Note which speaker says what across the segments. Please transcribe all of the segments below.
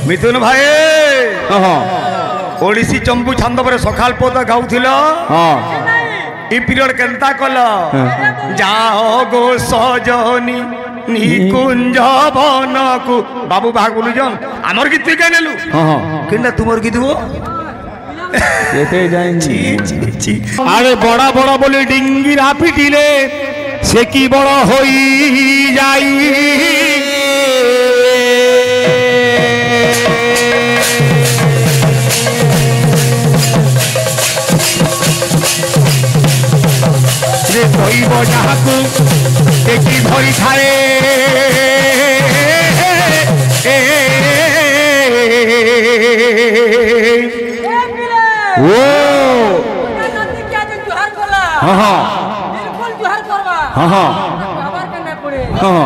Speaker 1: मिथुन भाई ओडिसी चंपू छंद पर सखाल पोत गाउथिल ई पीरियड केनता कल जाओ गो सजनी निकुंज वन को बाबू भाग बोलुजन आमर गीत के नेलु किंदा तुमर गीत वो अरे बड़ा बड़ा बोले डिंगिरा पिटिले से की बड़ा होई जाई जहाकू देखी भरी थाए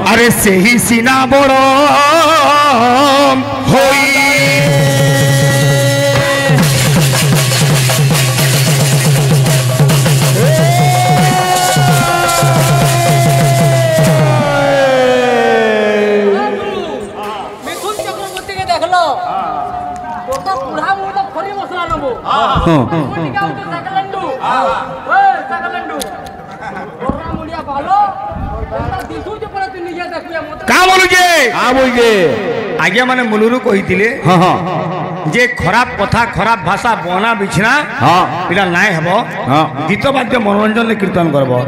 Speaker 1: अरे से ही सीना बड़ होई आज्ञा माने मुलुरु कहिथिले जे खराब कथा खराब भाषा बना बिछना पिला नाय हबो गीत वाद्य मनोरंजन कीर्तन करबो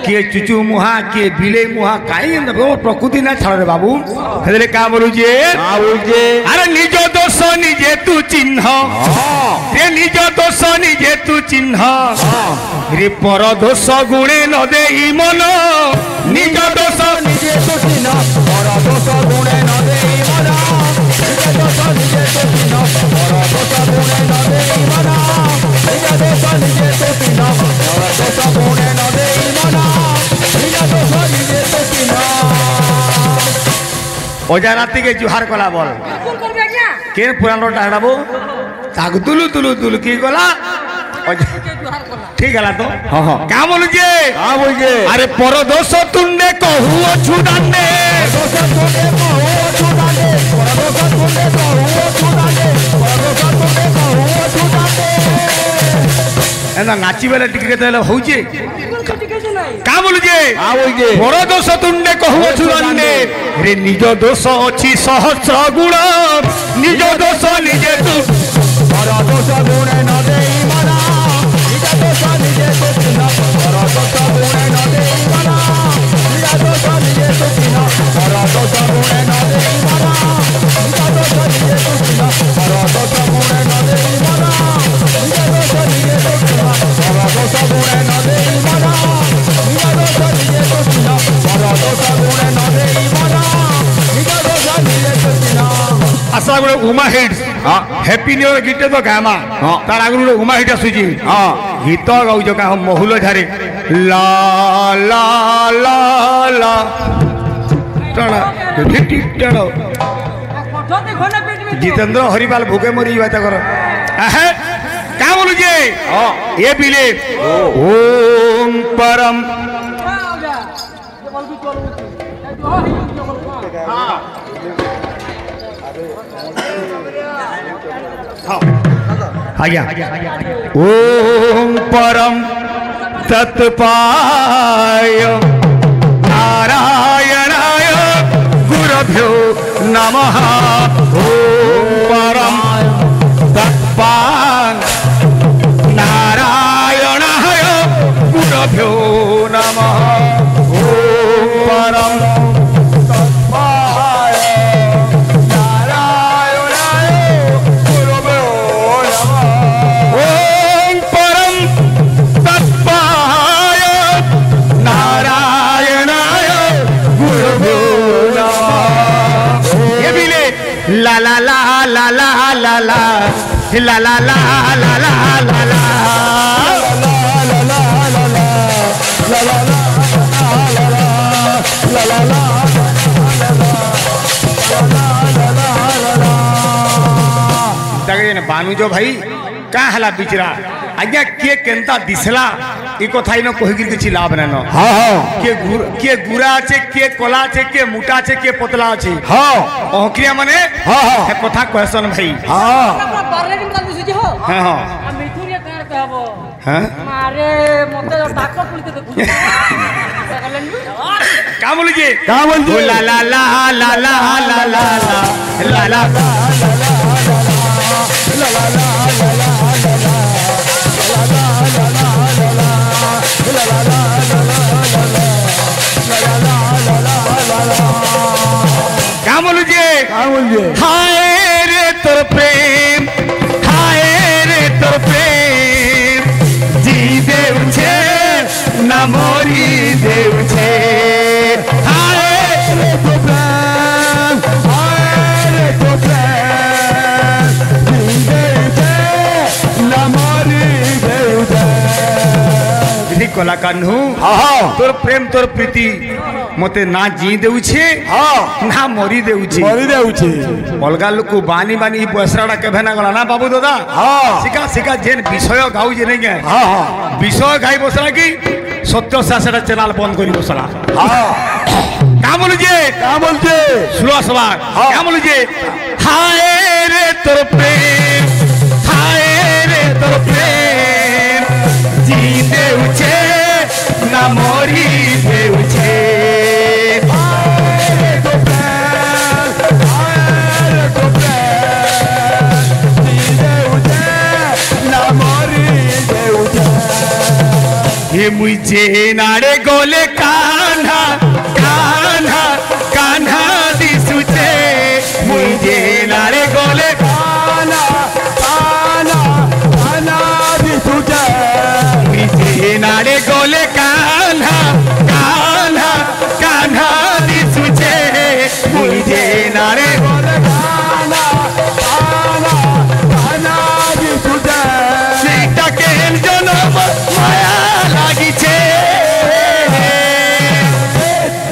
Speaker 1: किए चुचु मुहा किए बिले मुहा काई प्रकृति ना छाड़ रे बाबू हेले का बोलु जे अरे निज दोष निजे तू चिन्ह रे निज दोष निजे तू चिन्ह रे पर दोष गुणे न देई मन निज दोष निजे तू चिन्ह पर दोष गुणे न देई मन निज दोष निजे तू चिन्ह पर दोष गुणे न देई मन निज दोष निजे तू चिन्ह पर दोष गुणे न देई मन निज दोष निजे तू चिन्ह ओजा राती के जुहार कला बोल के पुराण डाबो ताकु तुलु तुलु तुलु की गला ठीक है तो क्या बोलू जे अरे पर दोष तुंडे कहू छुडाने नाची बेले टिके होचे का बोलू जे पर दोष तुंडे कहू छुडाने रे निज दोष अछि सहस्र गुण निज दोष निजे तू पर दोष गुण न देई मना निज दोष निजे तू चिन्ह पर दोष गुण न देई मना निज दोष निजे तू चिन्ह पर दोष गुण न देई मना निज दोष निजे तू चिन्ह पर दोष गुण न देई मना निज दोष निजे तू चिन्ह पर दोष गुण न देई मना निज दोष निजे तू चिन्ह पर दोष गुण न देई मना निज दोष निजे तू चिन्ह आशा गुण Uma hits happy new year गीत तो गामा तार आगु उमा हिट आसुची गीत गाउछ का महुल झारे ला ला ला ला टणा ढिटी टणो जितेंद्र हरिपाल भूखे मरी बात कर का बोलू जे ये बिले ओम परम आज्ञा ओम परम तत्पाय नारायणाय गुरभ्यो नमः ओम परम तत्पाय नारायणाय गुरभ्यो नमः ओम परम la la la la la la la la la la la la la la बानुज भाई का हला बिचरा आज्ञा किए केनता दिसला এই কথাই ন কহি কিছু লাভ নাই ন কে গুড়া আছে কে কলা আছে কে মোটা আছে কে পতলা আছে অহক্রিয়া মানে কথা কহেছন ভাই क्या बोलिए ला ला ला ला ला ला ला ला ला क्या बोलिए हाय रे तोर प्रेम हाय रे तोर प्रेम जी देव छे ना मोरी देव छे हाय रे तोर प्रेम हाय रे तोर प्रेम जी देव छे ना मोरी देव छे विधि कला कान्हू तोर प्रेम तोर प्रीति मते ना जी देउछे ना मरी देउछे अलगा लोक बानी बानी बसराडा केभे ना गला ना बाबू दादा सिका सिका जेन विषय गाउ जे नहीं के विषय गाई बसला की सत्य सासरा चैनल बंद करी बसला का बोलजे सुनो सवाल क्या बोलजे हाय रे तोर प्रेम हाय रे तोर प्रेम जी देउछे ना मरी देउछे मुझे नारे गोले कान्हा कान्हा कान्हा दिसुचे मुझे नारे गोले कान्हा कान्हा कान्हा दिसुचे मुझे नारे गोले कान्हा कान्हा कान्हा दिसुचे मुझे नारे गोले कान्हा कान्हा कान्हा दिसुचे सीता के जनम माया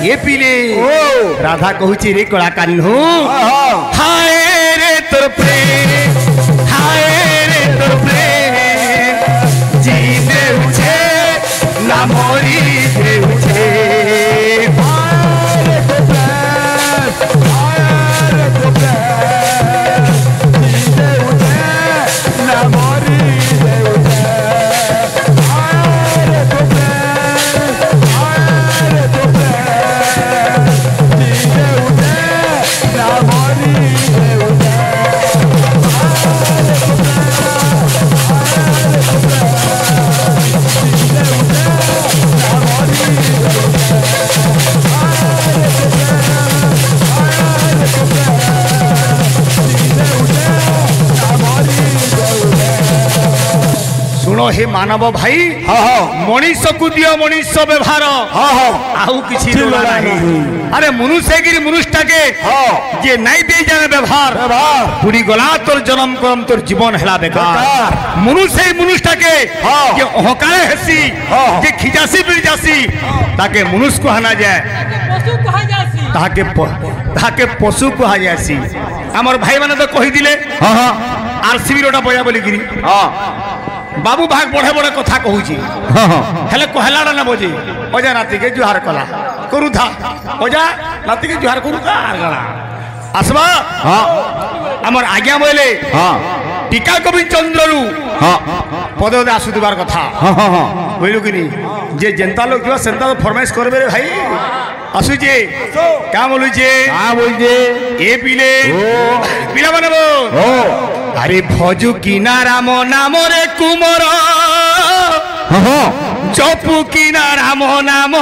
Speaker 1: ये पीले राधा कहूची रे कला कान्हू हाय रे तोर प्रेम हाय रे तोर प्रेम जी देउछे ना मोरी देउछे हाय रे तोर प्रेम हाय रे तोर प्रेम जी देउछे ना मोरी देउछे हाय रे तोर प्रेम हाय रे तोर सुनो हे मानव भाई मनीष को दियो मनीष व्यवहार आउ किछि अरे मनुष्य गिरी मनुष्य के जे नहीं दे जाने व्यवहार पूरी गला तोर जन्म करम तोर जीवन हेला बेकार मनुष्य मनुष्य के जे अहंकार हेसी जे खिजासी बिरजासी ताके मनुष्य को हना जाए ताके पशु को हा जासी हमर भाई माने तो कहि दिले आरसीबी रोटा बया बोली गिरी बाबू भाग बढ़े बड़े कथा कहूची हेले कहलाड़ा ना बोझी अजा नाती के जुहार कला करू था अजा नाती के जुहार करू था आसबा हमर आज्ञा बोले टीका कवि चंद्ररू पदे पदे आसुबार कथा बुझलु कि जे जेनता लोग जो सेंता तो फरमाइश करबे रे भाई आसुजे क्या बोलुजे ए पीले पीला बनबो अरे भजु किना राम नाम रे कुमर जपु किना राम नाम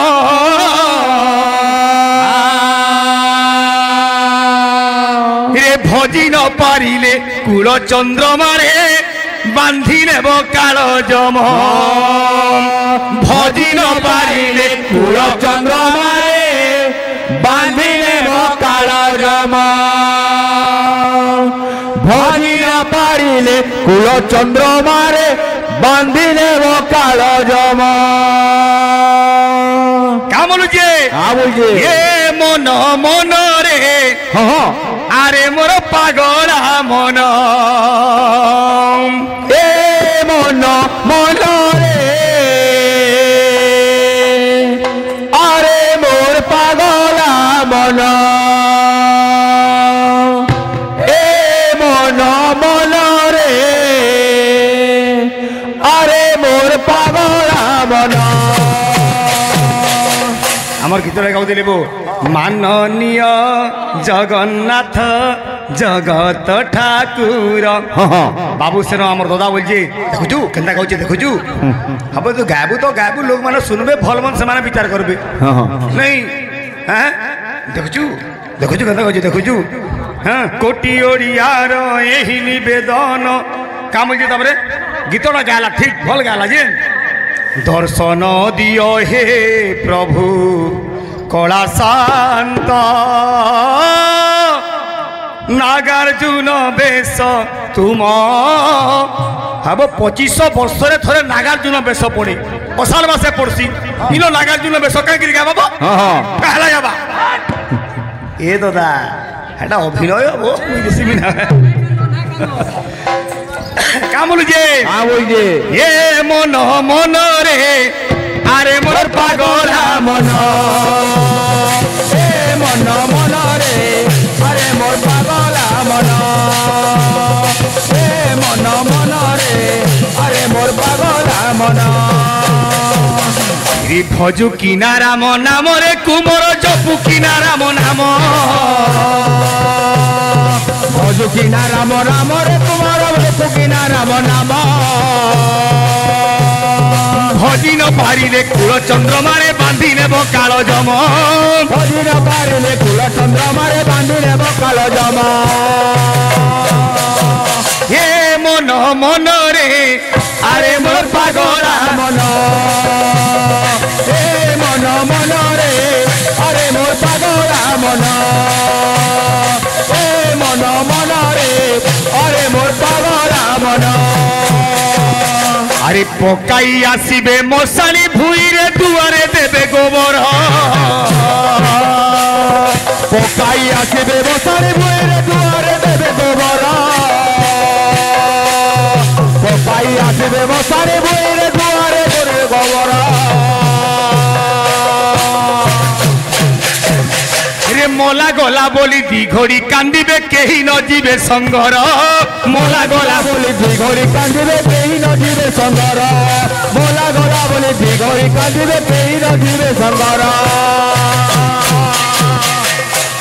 Speaker 1: रे भजी न पारिले कुल चंद्रमारे बांधिले काल जम भजी न पारिले कुल चंद्रमारे बांधिले काल जम भजी न पारिले कुल चंद्रमारे बांधिले काल जम क्या बोलुजे ये मन मन रे आरे मोर पागला मन ए मन मन रे
Speaker 2: मन
Speaker 1: आमर गीत गाउले बो माननीय जगन्नाथ जगत ठाकुर बाबू सेन आमर दादा बोलছে देखुचु केनता गाउचे देखुचु हम तो गाबू लोग माने सुनबे भल मन से माने विचार करबे नहीं हैं देखुचु देखुचु केनता गाउचे देखुचु हां कोटी ओडियार एही निवेदन काम बोलছে तापरे गीतटा गाला ठीक भल गाला जे दर्शन दियो हे प्रभु कला शांत नागार्जुन बेश तुम हम 25 वर्ष थे नागार्जुन बेश पड़े अषाढ़ मासे पड़सी इनो नागार्जुन बेश कहीं क्या बाबा कहला जाबा ए दादा एटा अभिनय हो काम बोलुजे ये मन मन रे अरे मोर पागला मन ए मन मन रे अरे मोर पागला मन ए मन मन रे अरे मोर पागला मन रे भजु किनारा मन नाम रे कुमर जपु किनारा मन नाम भजु किनारा मन नाम रे कुमार जपु किनारा मन नाम भजी न पारिले कुल चंद्रमारे बांधी नेब काल जम भजी न पारिले कुल चंद्रमारे बांधी नेब काल जम हे मन मन रे अरे मोर पागला मन हे मन मन रे अरे मोर पागला मन हे मन मन रे अरे मोर पागला मन अरे पकाई आसबे मशाणी भूईरे दुआरे देवे गोबर पकाई आसबे मशाणी भूईरे दुआरे देवे गोबर पकाई आसबे मशाणी भूईरे दुआरे देवे गोबर रे मोला गला बोली दी घड़ी कांदिबे केही न जीवे संगर मोला गला बोली दी घड़ी कांदिबे केही न जीवे संगर मोला गला बोली दी घड़ी कांदिबे केही न जीवे संगर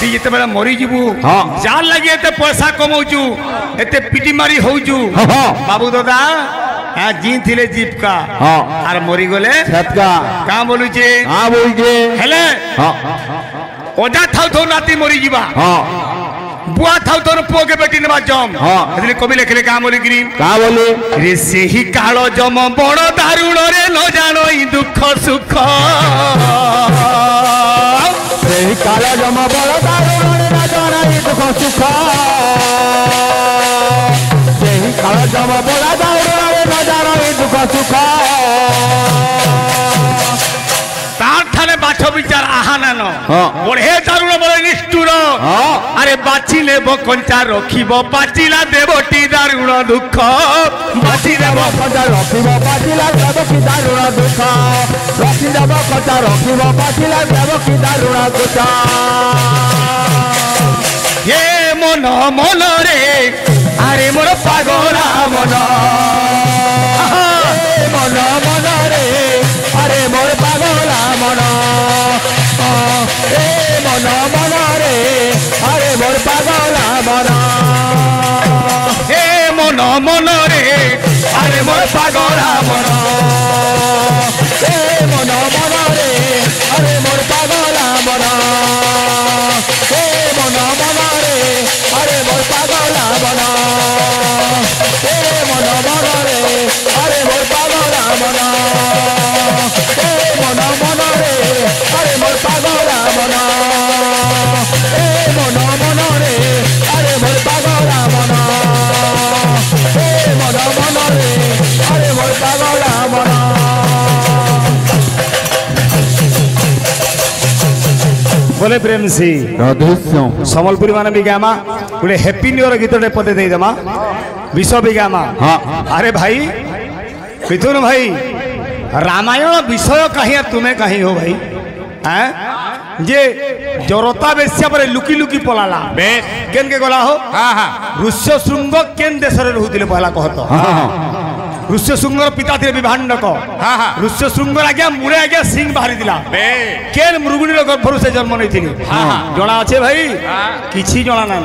Speaker 1: ती जते बेला मरी जीवु जान लागि एते पैसा कमाउचु एते पिटी मारी होउचु बाबू दादा हां जी थिले जीप का आर मरी गले छत का बोलु जे हां बोल जे हेले ओजा थाउ तो नाती मरी जीवा बुआ थाउ तो पुओ के बेटी नेबा जम एदिले कवि लेखले का बोली गिरी का बोले रे सेही कालो जम बड़ दारुण रे न जानई दुख सुख सेही कालो जम बड़ दारुण रे न जानई दुख सुख सेही कालो जम बड़ दारुण रे न जानई दुख सुख बाछ विचार आहान बढ़े दारुण बड़े निष्ठुर अरे बाची लेब कंचा रखिब पाचिला देवटी दारुण दुख बाची लेब कंचा रखिब पाचिला देवटी दारुण दुख रखि देब कंचा रखिब पाचिला देवटी दारुण दुख ये मन मन रे अरे मोर पागला मन मन मन रे अरे मोर पागला मन ए मन मन रे अरे मोर पागला मन ए मन मन रे अरे मोर पागला मन ए मन मन रे अरे मोर पागला मन ए मन मन रे अरे मोर पागला मन ए मन मन रे अरे मोर पागला मन ए मन मन रे अरे मोर पागला मन ए मन मन रे अरे मोर पागला मन ए मन मन रे अरे मोर पागला मन बोले प्रेम सी सम्बलपुरी माने भी गामा गोटे हैप्पी न्यू इयर गीतटे पदे दे देमा विश्व भी गामा अरे भाई मिथुन भाई रामायण विषय कहीं तुम्हें कहीं हो भाई हैं जे जरता बेस्या पर लुकी लुकी पलाला केन के गला हो ऋष्य शृंग केन देश रे रहुतिले पहला कहत ऋष्य शुंगर पिता थे विभांडक ऋष्य शुंगर आज्ञा मुड़े आज्ञा सिंह बाहरी दिला केन मृगुणी गर्भर से जन्म नहीं जना अच्छे भाई किसी जना ना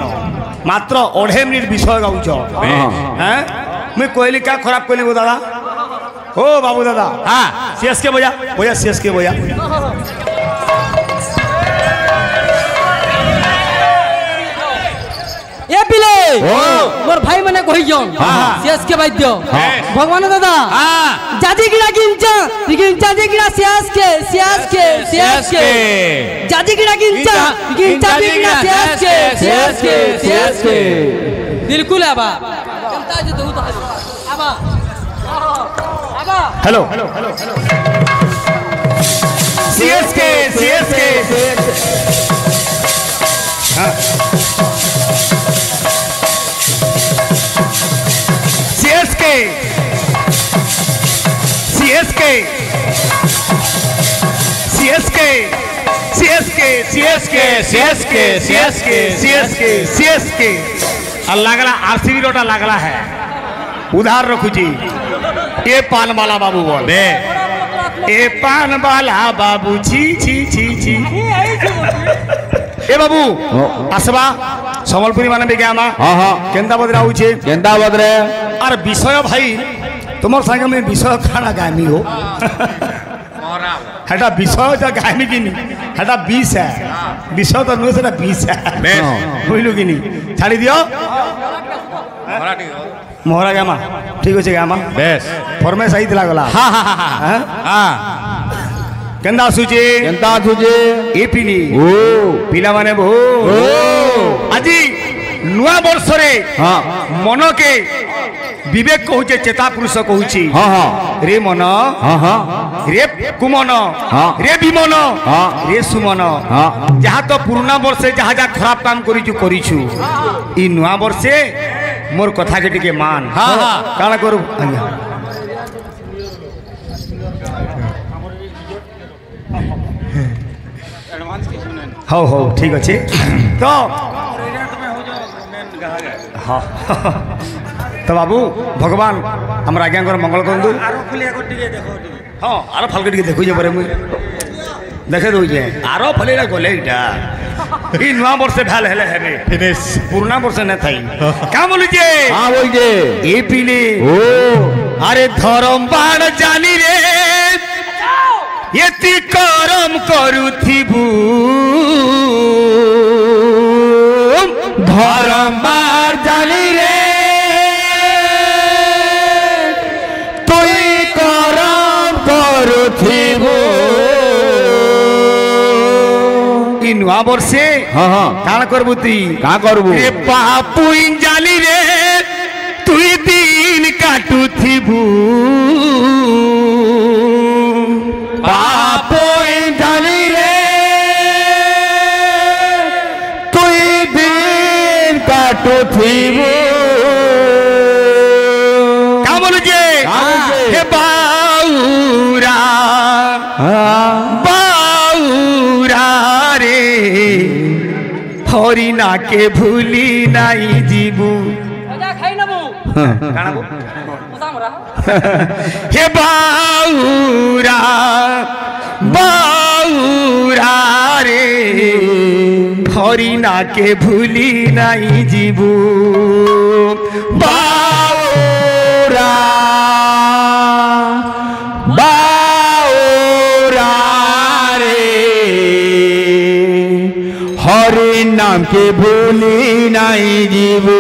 Speaker 1: मात्र 2.5 मिनिट विषय गाउछ मुझे कहली क्या खराब कहली गो दादा ओ बाबू दादा सीएसके बजा बजा सीएसके बजा
Speaker 2: ए पिले मोर भाई माने कहि जन सीएसके वाद्य भगवान दादा जादी गिरा गिंचा जादी गिरा सीएसके जादी गिरा गिंचा जादी गिरा सीएसके बिल्कुल आबा जनता जो दहु आबा
Speaker 1: हेलो सीएसके सीएसके लगला आरसीबी रोटा लगला है उधार रखुची ये पान वाला बाबू बोल ए पान वाला बाबू छी छी छी छी ए बाबू आसबा सम्बलपुरी माने बेगामा केंदा बदरा होचे केंदा बदरे अरे विषय भाई तुमर संग में विषय खाना गामी हो हेटा विषय तो गामी की नहीं हेटा 20 है विषय तो नो सेटा 20 है बुझलु कि नहीं छाड़ी दियो मोहरा गामा ठीक होचे गामा बेस फॉर्मे सही दिला गला हां केंदा सुचे ए पिली ओ पिला माने भो आजी नुआ वर्ष रे मन के विवेक कहूचे चेता पुरुष कहूची रे मन रे कुमन रे विमन रे सुमन जहाँ तो पुराना वर्षे जहाँ जहाँ खराब काम करिछु ई नुआ वर्षे मोर कथा के टिके मान काण करू हो ठीक अच्छे तो हाँ तो बाबू भगवान हम आज्ञा मंगल करतु हाँ आर फल के देखु परे मुझे देखे दूजे आर फल गले ये नुआ वर्ष भैल हेले फिनिश पुराना वर्ष न थी क्या बोलुजे हां बोलजे ए पीले ओ अरे धरम बाण जानी रे यति करम करुथिबु धरम बाण जानी रे तुई करम करुथिबु नुआ वर्षे काण करबु तुई का करबु रे पापु जाली रे तुई दिन काटुथिबु पापु जाली रे तुई दिन काटुथिबु का बोलु जे हे बाऊरा हरिना के भूली नहीं जीबू हे बाऊरा रे हरिना के भूली नहीं जीबू बाऊरा हरि नाम के भूली नहीं जीवो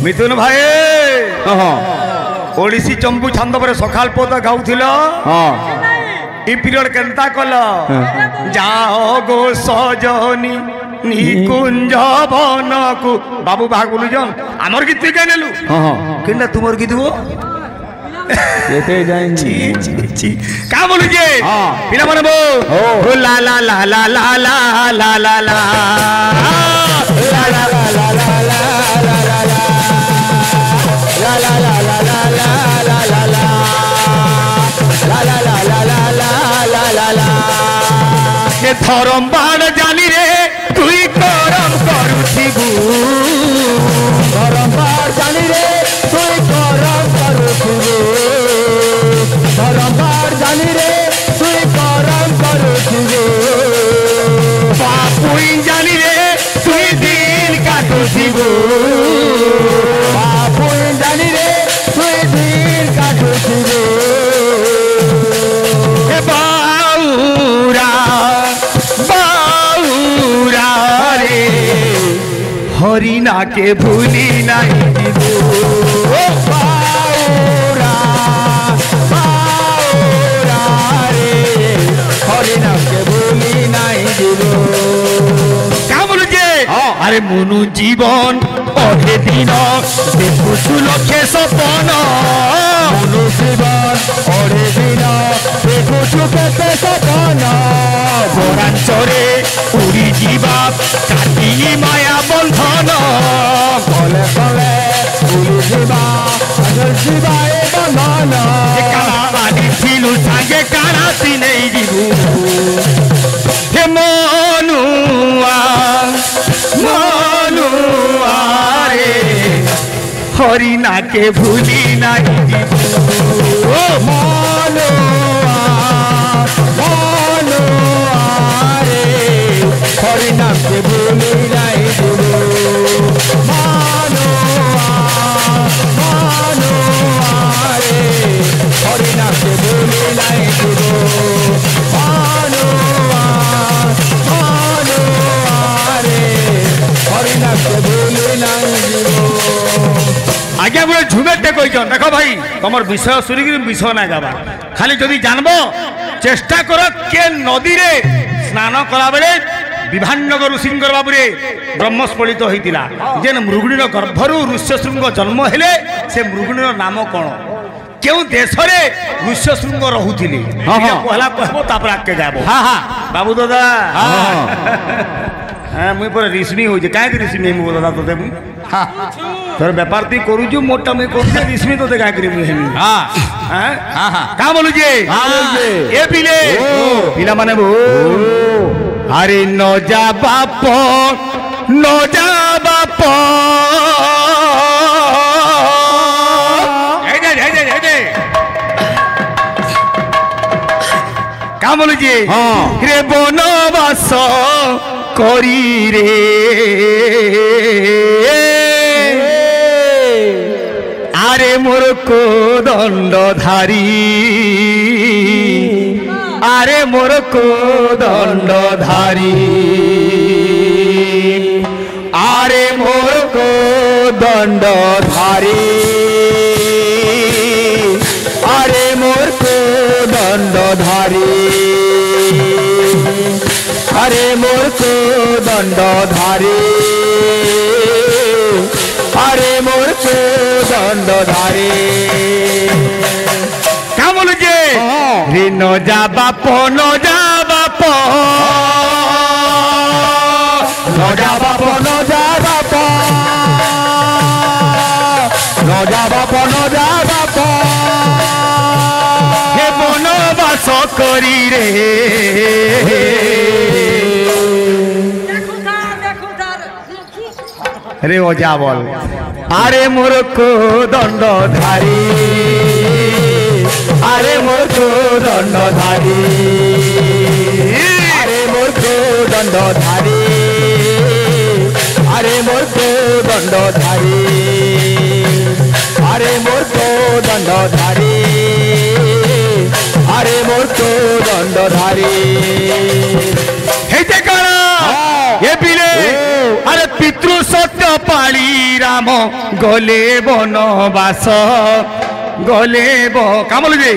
Speaker 1: मिथुन भाई ओडिसी चंबू छंद पर सखाल पद गाउथिल ई पीरियड केनता कल जाओ गो सजनी निकुंज वन को बाबू भाग बोलुजन हमर गीत के नेलु किना तुमर गीत वो क्या बोलू जे पिला मन बो ला ला ला ला ला ला ला ला ला धरम बाण जानी रे तुई करम करुथिबु धरम बाण जानी रे কাটুথিবু বাপুই জানি রে তুই দিন কাটুথিবু এ বাউরা বাউরা রে হরিণাকে ভুলি নাই দিব ও বাউরা বাউরা রে হরিণাকে ভুলি নাই দিব কেমন যে আরে মনু জীবন অধে দিন দেখুছু লক্ষে সপন মনু জীবন অধে দিন দেখুছু কেতে সপন বরাঞ্চরে উড়ি যা কাটি মায়া বন্ধন কলে কলে উড়ি যা শিবায় বন্ধন কালাবাড়ি ছিল সাগে কারাতি নেই দিবু হে মনুয়া মনুয়া রে হরিণাকে ভুলি নাই দিব ও মনুয়া মনুয়া রে হরিণাকে ভুলি নাই দিব মনুয়া মনুয়া রে হরিণাকে ভুলি নাই দিব মনুয়া মনুয়া রে হরিণাকে ভুলি নাই দিব আজ্ঞা বলে ঝুমেরটে কইছন দেখো ভাই তোমার বিষয় শুনিকি বিষয় না গাবা খালি যদি জানব চেষ্টা কর কে নদীরে স্নান কলা বেড়ে বিভান্নগর ঋষিঙ্কর বাবুরে ব্রহ্মস্ফলিত হয়েছিল যে মৃগুণীর গর্ভর ঋষ্যশৃঙ্গ জন্ম হেলে সে মৃগুণীর নাম কোণ কেউ দেশরে ঋষ্যশৃঙ্গ রহুলে পহলা কহব তারপরে আগে যাব বাবু দাদা হ্যাঁ মুই পরে ঋষ্মি হয়েছে কাঁকি ঋষ্মি হেমি দাদা তোতে মুই তোর ব্যাপার তুই করুছু মোটা মুই করছে ঋষ্মি তোতে কাঁকি মুই হেমি কা বলুছে এ পিলে পিলা মানে আরে নজা বাপ নজা বাপ কা বলুছে রে বনবাস করি রে আরে মোর কোদণ্ডধারী আরে মোর কোদণ্ডধারী আরে মোর কোদণ্ডধারী আরে মোর কোদণ্ডধারী আরে মোর কোদণ্ডধারী আরে মোর কোদণ্ডধারী কেমন যে রে নজা বাপ নজা বাপ নজা বাপ নজা বাপ নজা বাপ নজা বাপ হে বনবাস করি রে রে ওজা বল আরে মোর কোদণ্ডধারী আরে মোর কোদণ্ডধারী আরে মোর কোদণ্ডধারী আরে মোর কোদণ্ডধারী আরে মোর কোদণ্ডধারী আরে মোর কোদণ্ডধারী হেইতে কারা এ পিলে আরে পিতৃ সত্য পালি রাম গলে বনবাস গলে কামল যে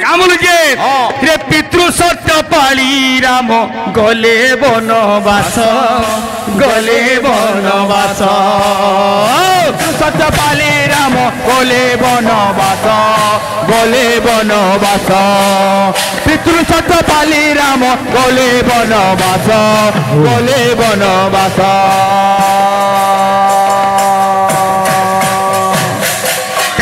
Speaker 1: কামল যে রে পিতৃ সত্য পালি রাম গলে বনবাস গলে বনবাস সত্য পালি রাম গলে বনবাস গলে বনবাস পিতৃ সত্য পালি রাম গলে বনবাস গলে বনবাস